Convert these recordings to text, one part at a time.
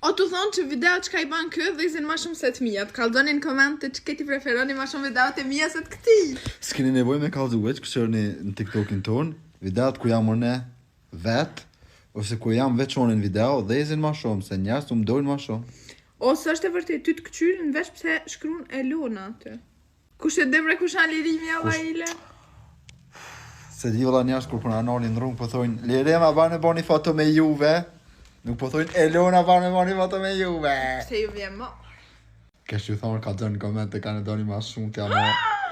O të thonë që video që ka i ban kë dhe izin ma shumë se të mija. Të kaldoni në komente që këti preferoni ma shumë videot e mija se të këti. S'keni nevoj me kallëzuar, këshërni në TikTokin ton, videot ku jam unë vet, ose ku jam veç unë në video dhe izin ma shumë, se njerëz të më dojnë ma shumë. Ose është e vërtet, ty të këqyrin veç pse shkruan Elona aty. Kush e debre kush anë lirimi alla ile? Se di vëlla njerëz kur puna nani në rrugë po thojnë Lirema bani foto me juve. Nuk po thojnë Elona bani foto me juve. Pse ju vjen më? Kesh ju thonë ka dhënë në komente kanë e doni ma shumë t'ja më.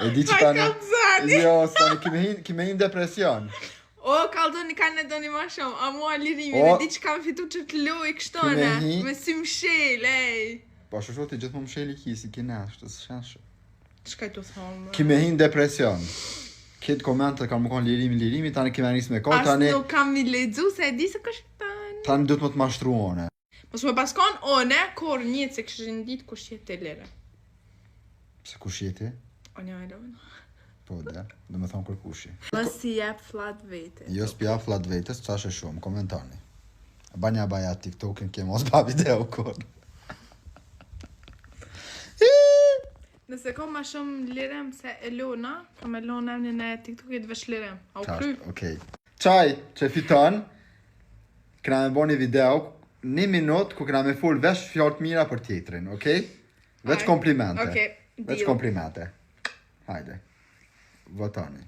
E di që Haj tani. kalzani! Jo, s'tani kime hin depresion. O, kaldoni kanë e doni ma shumë, a mua lirimin, O, e di që kam fitu që të loj kështone, Kime hi? me sy mshel, ej. Po ashtu ti gjithmonë msheli kisi kinashtë, s'shash. Çka të thonë? Kime hin depresion. Këtë komente kanë më konë lirimi, tani kime nis me kohë, As tani nuk kam mi lexu se e di se kështë tani. tani do të më të mashtruone. Mos me paskon one, kor njët se këshin dit kush jetë të lere. Se kush jeti? O një Elona. Po dhe, do me thonë kërkushi. Mos si jep flat vete. Jo s'pja flat vetës, qash e shumë, komentoni. Banja baja TikTokin ke mos ba video kur. Nëse kom ma shumë lirem se Elona, kam Elona emnin e TikTokit veç lirem. Au kry. Okej. Qaj që fiton, këna me bo një video, 1 minut ku këna me full vesh fjallë të mira për tjetrin, okej? Veç Aj. komplimente. Okej, Veç deal. komplimente. Hajde. Votoni.